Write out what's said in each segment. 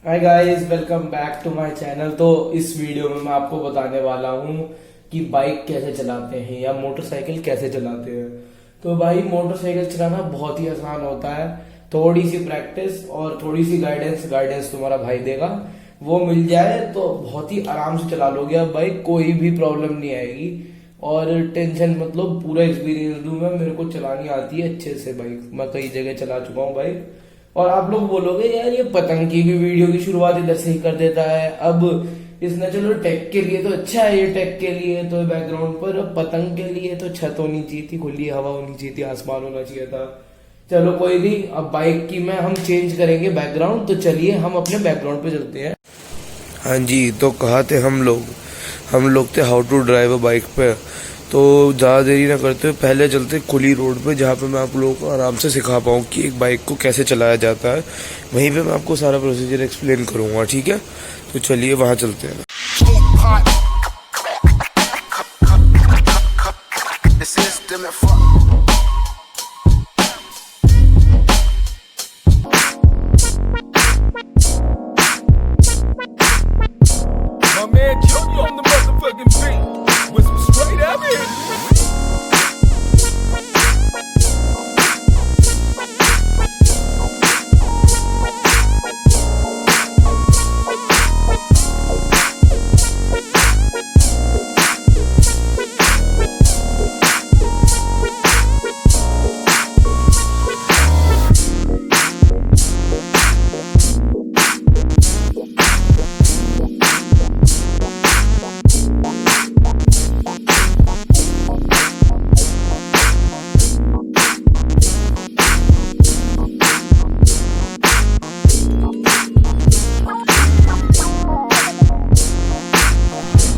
Hi guys, welcome back to my channel. तो इस video में मैं आपको बताने वाला हूँ कि बाइक कैसे चलाते हैं या मोटरसाइकिल कैसे चलाते हैं। तो भाई, मोटरसाइकिल चलाना बहुत ही आसान होता है। थोड़ी सी प्रैक्टिस और थोड़ी सी गाइडेंस तुम्हारा भाई देगा, वो मिल जाए तो बहुत ही आराम से चला लोगे आप बाइक। कोई भी प्रॉब्लम नहीं आएगी और टेंशन मतलब पूरा एक्सपीरियंस दूं मैं, मेरे को चलानी आती है अच्छे से बाइक। मैं कई जगह चला चुका हूँ बाइक। और आप लोग बोलोगे यार ये पतंग की भी वीडियो की शुरुआत इधर से ही कर देता है। अब इसने चलो टेक के लिए तो अच्छा है, ये टेक के लिए तो बैकग्राउंड पर, पतंग के लिए तो छत होनी चाहिए थी, खुली हवा होनी चाहिए थी, आसमान होना चाहिए था। चलो कोई नहीं, अब बाइक की में हम चेंज करेंगे बैकग्राउंड। तो चलिए हम अपने बैकग्राउंड पे चलते हैं। हाँ जी, तो कहाँ थे हम लोग थे how to drive a bike पे। तो ज़्यादा देरी ना करते हुए पहले चलते खुली रोड पे, जहाँ पे मैं आप लोगों को आराम से सिखा पाऊँ कि एक बाइक को कैसे चलाया जाता है। वहीं पे मैं आपको सारा प्रोसीजर एक्सप्लेन करूँगा, ठीक है। तो चलिए वहाँ चलते हैं। My man Junior on the motherfucking beat with some straight up here.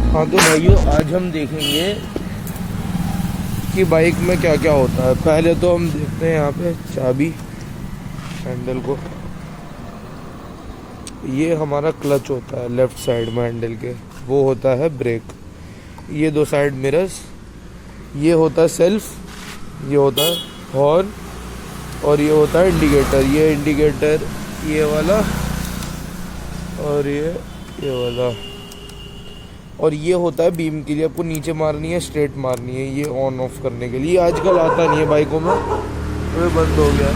हाँ तो भाइयों, आज हम देखेंगे कि बाइक में क्या क्या होता है। पहले तो हम देखते हैं यहाँ पे चाबी, हैंडल को। ये हमारा क्लच होता है लेफ्ट साइड में हैंडल के, वो होता है ब्रेक। ये दो साइड मिरर्स, ये होता है सेल्फ, ये होता है हॉर्न, और ये होता है इंडिकेटर। ये इंडिकेटर ये वाला, और ये वाला, और ये होता है बीम के लिए। आपको नीचे मारनी है, स्ट्रेट मारनी है, ये ऑन ऑफ करने के लिए। आजकल आता नहीं है बाइकों में, तो ये बंद हो गया।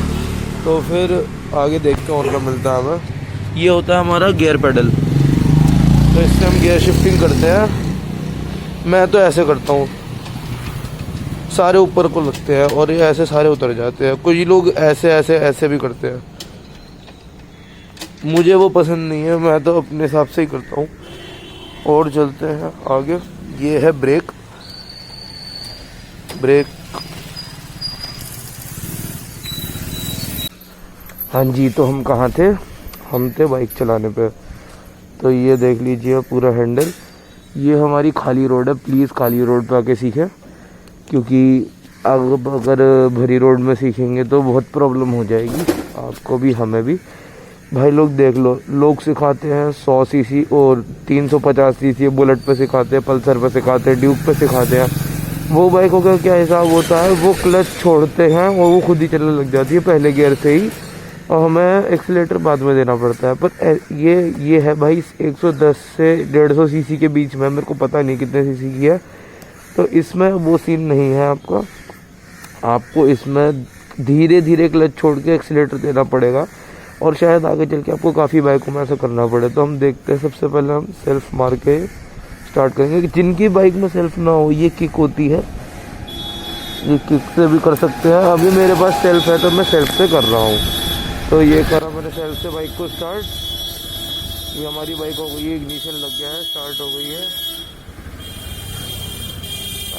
तो फिर आगे देखते हैं और क्या मिलता है हमें। ये होता है हमारा गियर पेडल, तो इससे हम गियर शिफ्टिंग करते हैं। मैं तो ऐसे करता हूँ, सारे ऊपर को लगते हैं और ये ऐसे सारे उतर जाते हैं। कुछ लोग ऐसे ऐसे ऐसे भी करते हैं, मुझे वो पसंद नहीं है, मैं तो अपने हिसाब से ही करता हूँ। और चलते हैं आगे। ये है ब्रेक। हाँ जी, तो हम कहाँ थे? हम थे बाइक चलाने पे। तो ये देख लीजिए पूरा हैंडल। ये हमारी खाली रोड है, प्लीज़ खाली रोड पे आके सीखें, क्योंकि अगर भरी रोड में सीखेंगे तो बहुत प्रॉब्लम हो जाएगी आपको भी, हमें भी। भाई लोग देख लो, लोग सिखाते हैं 100 सीसी और 350 सीसी बुलेट पे सिखाते हैं, पल्सर पे सिखाते हैं, ड्यूक पे सिखाते हैं। वो बाइकों का क्या हिसाब होता है, वो क्लच छोड़ते हैं और वो खुद ही चलने लग जाती है पहले गियर से ही, और हमें एक्सीलेटर बाद में देना पड़ता है। पर ये है भाई 110 से 150 सीसी के बीच में, मेरे को पता नहीं कितने सीसी की है। तो इसमें वो सीन नहीं है आपका। आपको इसमें धीरे धीरे क्लच छोड़ के एक्सीलेटर देना पड़ेगा, और शायद आगे चल के आपको काफ़ी बाइकों में ऐसा करना पड़े। तो हम देखते हैं, सबसे पहले हम सेल्फ मार के स्टार्ट करेंगे। जिनकी बाइक में सेल्फ ना हो, ये किक होती है, ये किक से भी कर सकते हैं। अभी मेरे पास सेल्फ है तो मैं सेल्फ से कर रहा हूँ। तो ये करा मैंने सेल्फ से बाइक को स्टार्ट। ये हमारी बाइक हो गई है, इग्निशन लग गया है, स्टार्ट हो गई है,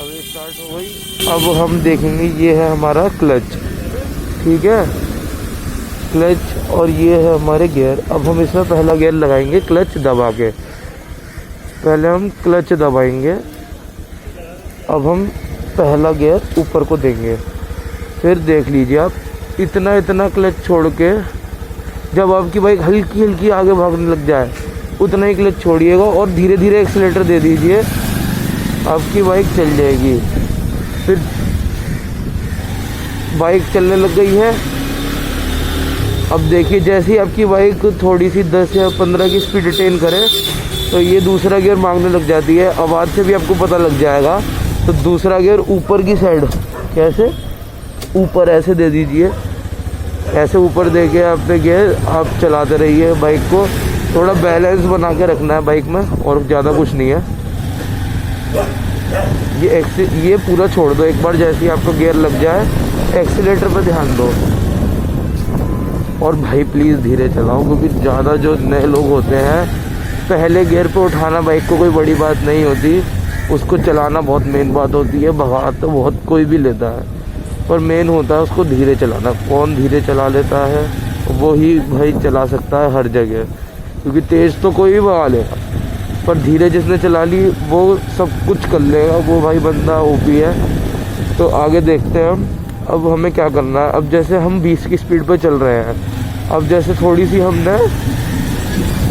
अभी स्टार्ट हो गई। अब हम देखेंगे, ये है हमारा क्लच, ठीक है, क्लच, और ये है हमारे गियर। अब हम इसमें पहला गियर लगाएंगे क्लच दबा के। पहले हम क्लच दबाएंगे, अब हम पहला गियर ऊपर को देंगे। फिर देख लीजिए आप, इतना क्लच छोड़ के, जब आपकी बाइक हल्की हल्की आगे भागने लग जाए उतना ही क्लच छोड़िएगा और धीरे धीरे एक्सीलेटर दे दीजिए, आपकी बाइक चल जाएगी। फिर बाइक चलने लग गई है, अब देखिए जैसे ही आपकी बाइक थोड़ी सी 10 या 15 की स्पीड अटेन करे तो ये दूसरा गियर मांगने लग जाती है। आवाज़ से भी आपको पता लग जाएगा। तो दूसरा गियर ऊपर की साइड, कैसे ऊपर ऐसे दे दीजिए, ऐसे ऊपर दे के आपने गियर आप चलाते रहिए बाइक को। थोड़ा बैलेंस बना के रखना है बाइक में और ज़्यादा कुछ नहीं है। ये पूरा छोड़ दो एक बार, जैसे ही आपको गियर लग जाए एक्सीलेटर पर ध्यान दो। और भाई प्लीज़ धीरे चलाओ, क्योंकि ज़्यादा जो नए लोग होते हैं पहले गियर पे उठाना बाइक को कोई बड़ी बात नहीं होती, उसको चलाना बहुत मेन बात होती है। भगा तो बहुत कोई भी लेता है, पर मेन होता है उसको धीरे चलाना। कौन धीरे चला लेता है वो ही भाई चला सकता है हर जगह, क्योंकि तेज़ तो कोई भी भगा लेगा, पर धीरे जिसने चला ली वो सब कुछ कर लेगा। वो भाई बंदा ओपी है। तो आगे देखते हैं हम। अब हमें क्या करना है, अब जैसे हम 20 की स्पीड पर चल रहे हैं, अब जैसे थोड़ी सी हमने,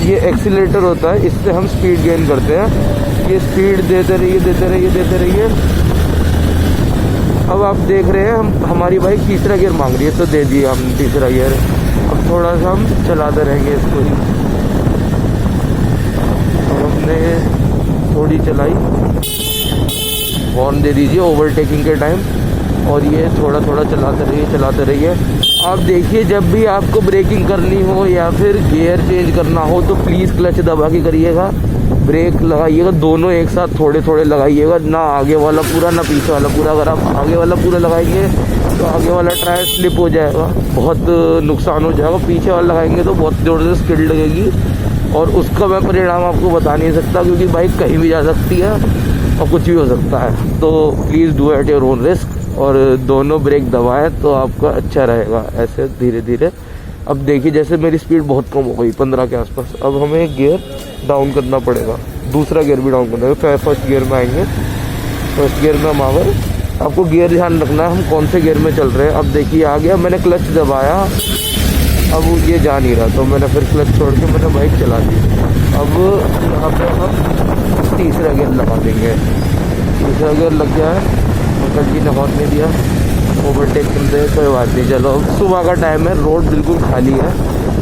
ये एक्सीलेटर होता है, इससे हम स्पीड गेन करते हैं। ये स्पीड देते रहिए देते रहिए देते रहिए। अब आप देख रहे हैं हमारी बाइक तीसरा गियर मांग रही है, तो दे दिए हमने तीसरा गियर। अब थोड़ा सा हम चलाते रहेंगे इसको ही। अब हमने थोड़ी चलाई, हॉर्न दे दीजिए ओवरटेकिंग के टाइम, और ये थोड़ा थोड़ा चलाते रहिए। आप देखिए जब भी आपको ब्रेकिंग करनी हो या फिर गियर चेंज करना हो तो प्लीज़ क्लच दबा के करिएगा। ब्रेक लगाइएगा दोनों एक साथ थोड़े थोड़े लगाइएगा, ना आगे वाला पूरा ना पीछे वाला पूरा। अगर आप आगे वाला पूरा लगाएंगे तो आगे वाला टायर स्लिप हो जाएगा, बहुत नुकसान हो जाएगा। पीछे वाला लगाएंगे तो बहुत ज़ोर से स्किड लगेगी, और उसका मैं परिणाम आपको बता नहीं सकता, क्योंकि बाइक कहीं भी जा सकती है और कुछ भी हो सकता है। तो please do at your own risk, और दोनों ब्रेक दबाएं तो आपका अच्छा रहेगा ऐसे धीरे धीरे। अब देखिए जैसे मेरी स्पीड बहुत कम हो गई 15 के आसपास, अब हमें गियर डाउन करना पड़ेगा, दूसरा गियर भी डाउन करना है। फर्स्ट गियर में आएंगे, फर्स्ट गियर में हम आ गए। आपको गियर ध्यान रखना है हम कौन से गियर में चल रहे हैं। अब देखिए आ गया, मैंने क्लच दबाया, अब ये जा नहीं रहा तो मैंने फिर क्लच छोड़ के मैंने बाइक चला दी। अब यहाँ पर हम तीसरा गियर लगा देंगे। तीसरा गियर लग गया है, अंकल जी ने हॉर्न नहीं दिया, ओवरटेक करते हैं, कोई बात नहीं। चलो सुबह का टाइम है, रोड बिल्कुल खाली है,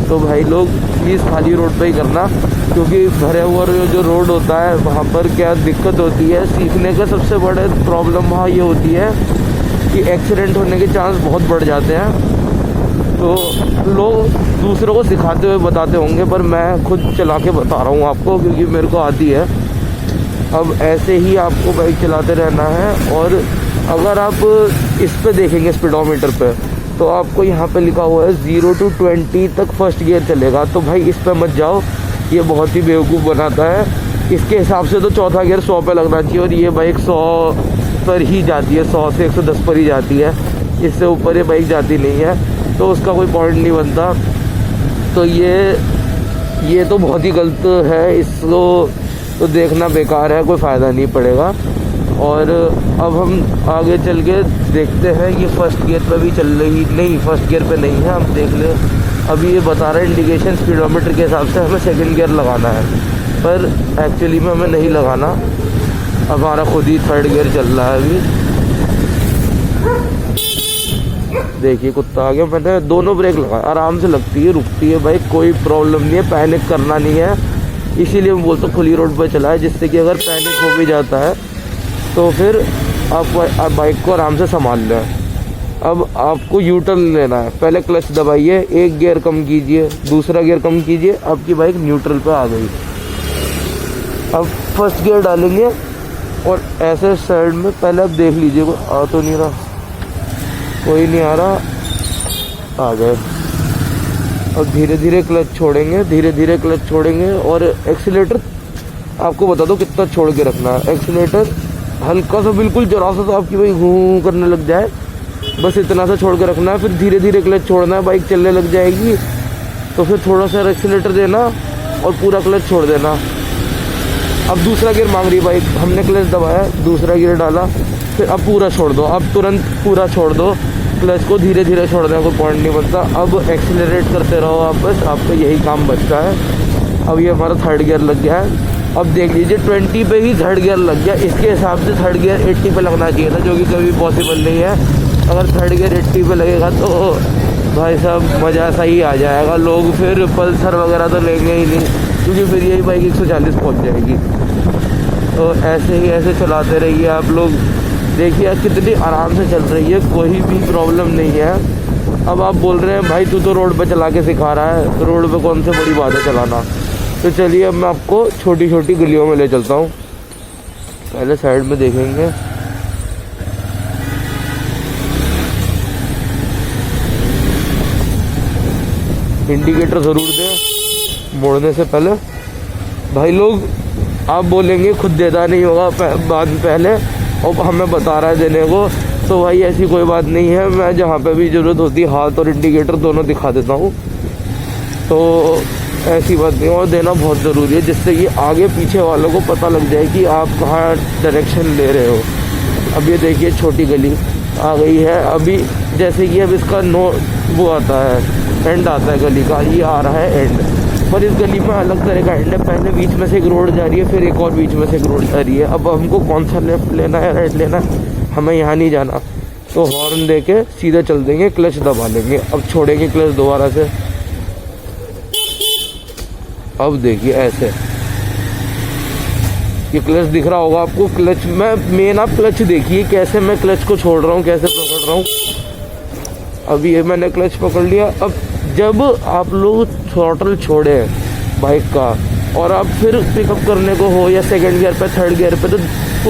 तो भाई लोग प्लीज़ खाली रोड पे ही करना, क्योंकि भरे हुआ जो रोड होता है वहाँ पर क्या दिक्कत होती है। सीखने का सबसे बड़ा प्रॉब्लम वहाँ ये होती है कि एक्सीडेंट होने के चांस बहुत बढ़ जाते हैं। तो लोग दूसरों को सिखाते हुए बताते होंगे, पर मैं खुद चला के बता रहा हूँ आपको, क्योंकि मेरे को आती है। अब ऐसे ही आपको बाइक चलाते रहना है। और अगर आप इस पे देखेंगे स्पीडोमीटर पे, तो आपको यहाँ पे लिखा हुआ है 0 to 20 तक फर्स्ट गियर चलेगा। तो भाई इस पे मत जाओ, ये बहुत ही बेवकूफ़ बनाता है। इसके हिसाब से तो चौथा गियर 100 पे लगना चाहिए, और ये बाइक 100 पर ही जाती है, 100 से 110 पर ही जाती है, इससे ऊपर ये बाइक जाती नहीं है, तो उसका कोई पॉइंट नहीं बनता। तो ये तो बहुत ही गलत है, इसको तो देखना बेकार है, कोई फ़ायदा नहीं पड़ेगा। और अब हम आगे चल के देखते हैं, ये फर्स्ट गियर पे भी चल रही नहीं, फर्स्ट गियर पे नहीं है। हम देख ले, अभी ये बता रहा है इंडिकेशन स्पीडोमीटर के हिसाब से हमें सेकंड गियर लगाना है, पर एक्चुअली में हमें नहीं लगाना। अब हमारा खुद ही थर्ड गियर चल रहा है अभी। देखिए कुत्ता आ गया, मैंने दोनों ब्रेक लगाया, आराम से लगती है, रुकती है बाइक, कोई प्रॉब्लम नहीं है, पैनिक करना नहीं है। इसीलिए मैं बोलता हूँ खुली रोड पर चलाए, जिससे कि अगर पैनिक हो भी जाता है तो फिर आप बाइक को आराम से संभाल लें। अब आपको यू टर्न लेना है, पहले क्लच दबाइए, एक गियर कम कीजिए, दूसरा गियर कम कीजिए, आपकी बाइक न्यूट्रल पे आ गई। अब फर्स्ट गियर डालेंगे और ऐसे साइड में पहले आप देख लीजिए कोई आ तो नहीं रहा, कोई नहीं आ रहा, आ गए। अब धीरे धीरे क्लच छोड़ेंगे, धीरे धीरे क्लच छोड़ेंगे। और एक्सीलेटर आपको बता दो कितना छोड़ के रखना है। एक्सीलेटर हल्का सा, बिल्कुल जरा सा तो आपकी बाइक घूं करने लग जाए, बस इतना सा छोड़ के रखना है। फिर धीरे धीरे क्लच छोड़ना है, बाइक चलने लग जाएगी तो फिर थोड़ा सा एक्सीलेटर देना और पूरा क्लच छोड़ देना। अब दूसरा गियर मांग रही बाइक, हमने क्लच दबाया, दूसरा गियर डाला, फिर अब पूरा छोड़ दो, अब तुरंत पूरा छोड़ दो, क्लच को धीरे धीरे छोड़ने का कोई पॉइंट नहीं बनता। अब एक्सीलरेट करते रहो आप, बस आपका यही काम बचता है। अब ये हमारा थर्ड गियर लग गया है। अब देख लीजिए 20 पे ही थर्ड गियर लग गया, इसके हिसाब से थर्ड गियर 80 पे लगना चाहिए था, जो कि कभी पॉसिबल नहीं है। अगर थर्ड गियर 80 पे लगेगा तो भाई साहब मज़ा सा ही आ जाएगा। लोग फिर पल्सर वगैरह तो लेंगे ही नहीं, क्योंकि फिर यही बाइक 140 पहुंच जाएगी। तो ऐसे ही ऐसे चलाते रहिए आप लोग, देखिए कितनी आराम से चल रही है, कोई भी प्रॉब्लम नहीं है। अब आप बोल रहे हैं भाई तू तो रोड पे चला के सिखा रहा है, तो रोड पे कौन सी बड़ी बात है चलाना। तो चलिए अब मैं आपको छोटी छोटी गलियों में ले चलता हूँ। पहले साइड में देखेंगे, इंडिकेटर ज़रूर दें मोड़ने से पहले। भाई लोग आप बोलेंगे खुद देता नहीं होगा बाद पहले और हमें बता रहा है देने को, तो भाई ऐसी कोई बात नहीं है। मैं जहाँ पे भी ज़रूरत होती है हाथ और इंडिकेटर दोनों दिखा देता हूँ, तो ऐसी बात नहीं। और देना बहुत ज़रूरी है, जिससे कि आगे पीछे वालों को पता लग जाए कि आप कहाँ डायरेक्शन ले रहे हो। अब ये देखिए छोटी गली आ गई है, अभी जैसे कि अब इसका वो आता है, एंड आता है गली का, ये आ रहा है एंड। पर इस गली में अलग तरह का एंड है, पहले बीच में से एक रोड जा रही है, फिर एक और बीच में से एक रोड जा रही है। अब हमको कौन सा लेफ्ट लेना है राइट लेना है, हमें यहाँ नहीं जाना, तो हॉर्न दे के सीधे चल देंगे, क्लच दबा लेंगे। अब छोड़ेंगे क्लच दोबारा से, अब देखिए ऐसे ये क्लच दिख रहा होगा आपको। क्लच में मेन आप क्लच देखिए कैसे मैं क्लच को छोड़ रहा हूँ, कैसे पकड़ रहा हूँ। अब ये मैंने क्लच पकड़ लिया। अब जब आप लोग थ्रॉटल छोड़े बाइक का और आप फिर पिकअप करने को हो या सेकंड गियर पे थर्ड गियर पे, तो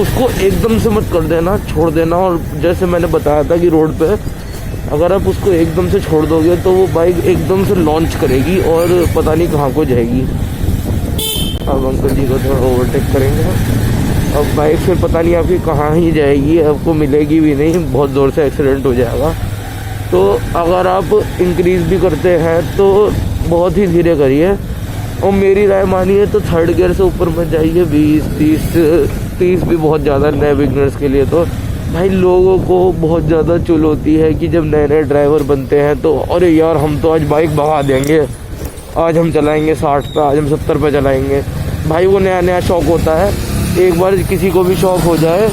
उसको एकदम से मत कर देना, छोड़ देना। और जैसे मैंने बताया था कि रोड पे अगर आप उसको एकदम से छोड़ दोगे तो वो बाइक एकदम से लॉन्च करेगी और पता नहीं कहाँ को जाएगी। अब अंकल जी को थोड़ा ओवरटेक करेंगे, अब बाइक फिर पता नहीं आपकी कहाँ ही जाएगी, आपको मिलेगी भी नहीं, बहुत ज़ोर से एक्सीडेंट हो जाएगा। तो अगर आप इंक्रीज़ भी करते हैं तो बहुत ही धीरे करिए, और मेरी राय मानिए तो थर्ड गियर से ऊपर मत जाइए। 20-30 भी बहुत ज़्यादा नए बिगनर्स के लिए। तो भाई लोगों को बहुत ज़्यादा चुल होती है कि जब नए नए ड्राइवर बनते हैं तो अरे यार हम तो आज बाइक भगा देंगे, आज हम चलाएंगे 60 पे, आज हम 70 पे चलाएंगे। भाई वो नया नया शौक़ होता है, एक बार किसी को भी शौक़ हो जाए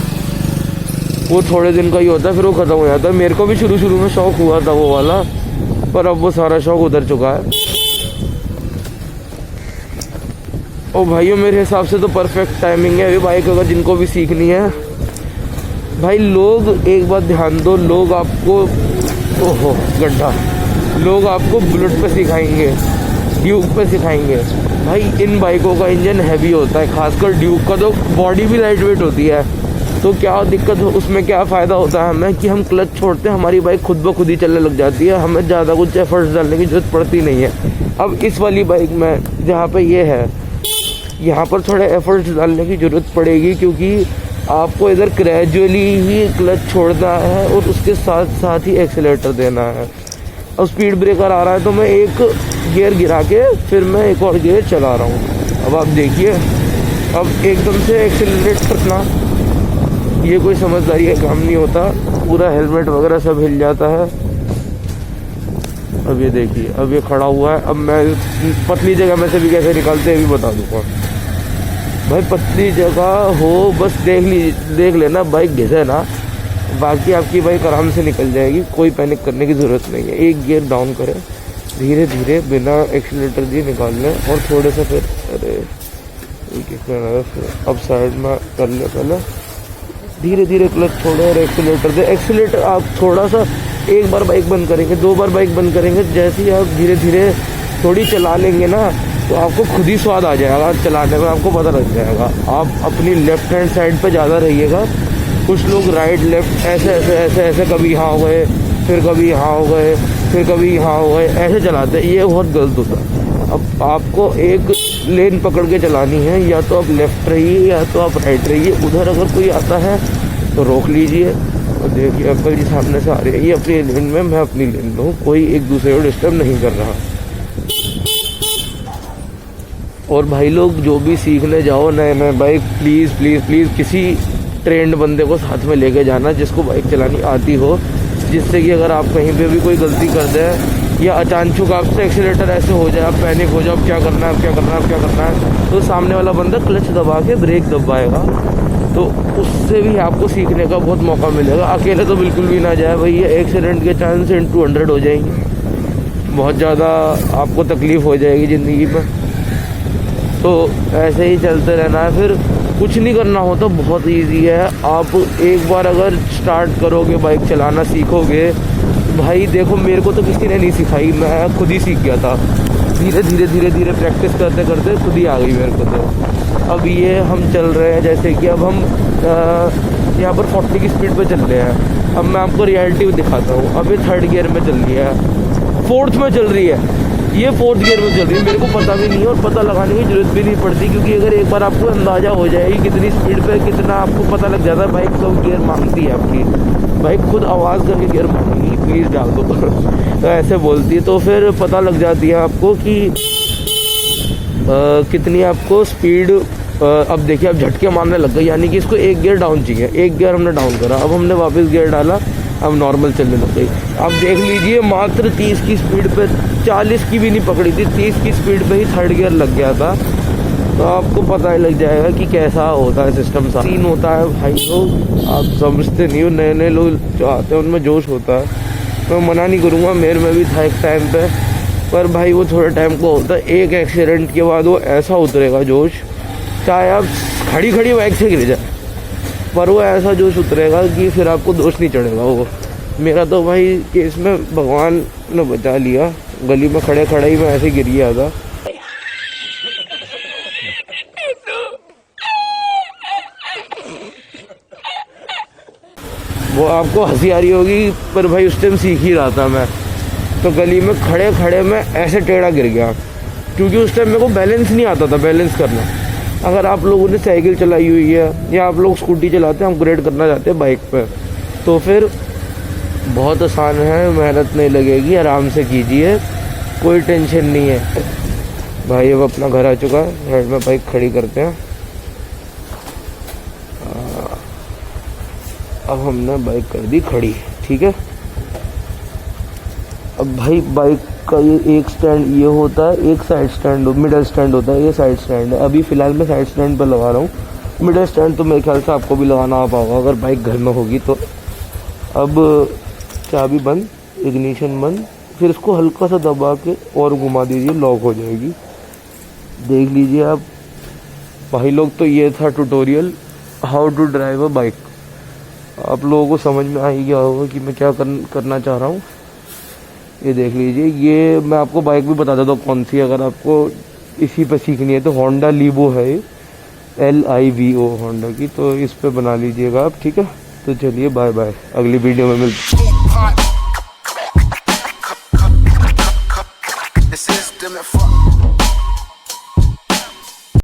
वो थोड़े दिन का ही होता है, फिर वो ख़त्म हो जाता है। मेरे को भी शुरू में शौक़ हुआ था वो वाला, पर अब वो सारा शौक़ उधर चुका है। और भाइयों मेरे हिसाब से तो परफेक्ट टाइमिंग है अभी बाइक अगर जिनको भी सीखनी है। भाई लोग एक बात ध्यान दो, लोग आपको ओहो गड्ढा, लोग आपको बुलेट पे सिखाएंगे, ड्यूक पे सिखाएंगे। भाई इन बाइकों का इंजन हैवी होता है, खासकर ड्यूक का तो बॉडी भी लाइट वेट होती है। तो क्या दिक्कत हो उसमें, क्या फ़ायदा होता है हमें कि हम क्लच छोड़ते हैं, हमारी बाइक खुद ब खुद ही चलने लग जाती है, हमें ज़्यादा कुछ एफर्ट्स डालने की ज़रूरत पड़ती नहीं है। अब इस वाली बाइक में जहाँ पे ये है, यहाँ पर थोड़े एफर्ट्स डालने की ज़रूरत पड़ेगी, क्योंकि आपको इधर ग्रेजुअली ही क्लच छोड़ना है और उसके साथ साथ ही एक्सीलेटर देना है। अब स्पीड ब्रेकर आ रहा है तो मैं एक गियर गिरा के फिर मैं एक और गियर चला रहा हूँ। अब आप देखिए, अब एकदम से एक्सीलरेट करना ये कोई समझदारी का काम नहीं होता, पूरा हेलमेट वगैरह सब हिल जाता है। अब ये देखिए, अब ये खड़ा हुआ है, अब मैं पतली जगह में से भी कैसे निकालते हैं भी बता दूँगा। भाई पतली जगह हो बस देख लेना, बाइक घिसे ना, बाकी आपकी बाइक आराम से निकल जाएगी, कोई पैनिक करने की ज़रूरत नहीं है। एक गियर डाउन करें, धीरे धीरे बिना एक्सीलेटर दिए निकाल लें और थोड़े से फिर अब साइड में कर ले, पहले धीरे धीरे क्लच छोड़े और एक्सीलेटर दे। एक्सीलेटर आप थोड़ा सा एक बार बाइक बंद करेंगे, 2 बार बाइक बंद करेंगे, जैसे ही आप धीरे धीरे थोड़ी चला लेंगे ना तो आपको खुद ही स्वाद आ जाएगा चलाने में, आपको पता लग जाएगा। आप अपनी लेफ्ट हैंड साइड पे ज़्यादा रहिएगा। कुछ लोग राइट लेफ्ट ऐसे ऐसे ऐसे ऐसे कभी यहाँ हो गए, फिर कभी यहाँ हो गए, फिर कभी यहाँ हो गए, ऐसे चलाते हैं, ये बहुत गलत होता है। अब आपको एक लेन पकड़ के चलानी है, या तो आप लेफ्ट रहिए या तो आप राइट रहिए। उधर अगर कोई आता है तो रोक लीजिए और देखिए अंकल जी सामने से आ रही है, ये अपनी लेन में, मैं अपनी लेन में हूँ, कोई एक दूसरे को डिस्टर्ब नहीं कर रहा। और भाई लोग जो भी सीखने जाओ नए बाइक, प्लीज़ प्लीज़ प्लीज़ किसी ट्रेंड बंदे को साथ में लेके जाना जिसको बाइक चलानी आती हो, जिससे कि अगर आप कहीं पे भी कोई गलती कर दें या अचानक आपसे एक्सीलेटर ऐसे हो जाए, आप पैनिक हो जाओ, अब क्या करना है, अब क्या करना है, अब क्या करना है, तो सामने वाला बंदा क्लच दबा के ब्रेक दबाएगा, तो उससे भी आपको सीखने का बहुत मौका मिलेगा। अकेले तो बिल्कुल भी ना जाए भाई, ये एक्सीडेंट के चांस इन 200 हो जाएंगे। बहुत ज़्यादा आपको तकलीफ़ हो जाएगी ज़िंदगी में। तो ऐसे ही चलते रहना है, फिर कुछ नहीं करना होता, बहुत इजी है। आप एक बार अगर स्टार्ट करोगे, बाइक चलाना सीखोगे, भाई देखो मेरे को तो किसी ने नहीं सिखाई, मैं खुद ही सीख गया था। धीरे धीरे धीरे धीरे प्रैक्टिस करते करते खुद ही आ गई मेरे को। तो अब ये हम चल रहे हैं, जैसे कि अब हम यहाँ पर 40 की स्पीड पे चल रहे हैं। अब मैं आपको रियलिटी दिखाता हूँ। अब ये 3rd गियर में चल रही है, 4th में चल रही है, ये 4th गियर में चल रही है। मेरे को पता भी नहीं है और पता लगाने की ज़रूरत भी नहीं पड़ती, क्योंकि अगर एक बार आपको अंदाज़ा हो जाएगी कितनी स्पीड पे कितना, आपको पता लग जाता है बाइक कब गियर मांगती है आपकी। बाइक खुद आवाज़ करके गियर मांगेगी, प्लीज़ डाल दो तो ऐसे बोलती है। तो फिर पता लग जाती है आपको कि कितनी आपको स्पीड। अब देखिए, अब झटके मारने लग गए, यानी कि इसको 1 गियर डाउन चाहिए। 1 गियर हमने डाउन करा, अब हमने वापस गियर डाला, अब नॉर्मल चलने लग गई। अब देख लीजिए, मात्र 30 की स्पीड पे, 40 की भी नहीं पकड़ी थी, 30 की स्पीड पे ही 3rd गियर लग गया था। तो आपको पता ही लग जाएगा कि कैसा होता है सिस्टम। सीन होता है भाई, लोग आप समझते नहीं हो, नए नए लोग जो आते हैं उनमें जोश होता है। मैं मना नहीं करूँगा, मेरे में भी था एक टाइम पे, पर भाई वो थोड़े टाइम को होता है। एक एक्सीडेंट के बाद वो ऐसा उतरेगा जोश, चाहे आप खड़ी खड़ी बाइक से गिर जाए, पर वो ऐसा जोश उतरेगा कि फिर आपको दोष नहीं चढ़ेगा। वो मेरा तो भाई केस में भगवान ने बचा लिया, गली में खड़े खड़े ही मैं ऐसे गिर गया था। वो आपको हंसी आ रही होगी, पर भाई उस टाइम सीख ही रहा था मैं। तो गली में खड़े खड़े मैं ऐसे टेढ़ा गिर गया, क्योंकि उस टाइम मेरे को बैलेंस नहीं आता था, बैलेंस करना। अगर आप लोगों ने साइकिल चलाई हुई है या आप लोग स्कूटी चलाते हैं, अपग्रेड करना चाहते हैं बाइक पे, तो फिर बहुत आसान है, मेहनत नहीं लगेगी, आराम से कीजिए, कोई टेंशन नहीं है। भाई अब अपना घर आ चुका है, साइड में बाइक खड़ी करते हैं। अब हमने बाइक कर दी खड़ी, ठीक है। अब भाई बाइक का ये एक स्टैंड ये होता है, एक साइड स्टैंड, मिडल स्टैंड होता है, ये साइड स्टैंड है। अभी फ़िलहाल मैं साइड स्टैंड पर लगा रहा हूँ, मिडल स्टैंड तो मेरे ख्याल से आपको भी लगाना आ पाओगा अगर बाइक घर में होगी तो। अब चाबी बंद, इग्निशन बंद, फिर इसको हल्का सा दबा के और घुमा दीजिए, लॉक हो जाएगी। देख लीजिए आप भाई लोग। तो ये था tutorial how to drive a bike. आप लोगों को समझ में आ ही गया होगा कि मैं क्या करना चाह रहा हूँ। ये देख लीजिए, ये मैं आपको बाइक भी बता देता हूँ कौन सी, अगर आपको इसी पे सीखनी है तो होंडा लीवो है, LIVO होंडा की, तो इस पे बना लीजिएगा आप, ठीक है। तो चलिए बाय बाय, अगली वीडियो में मिलते हैं।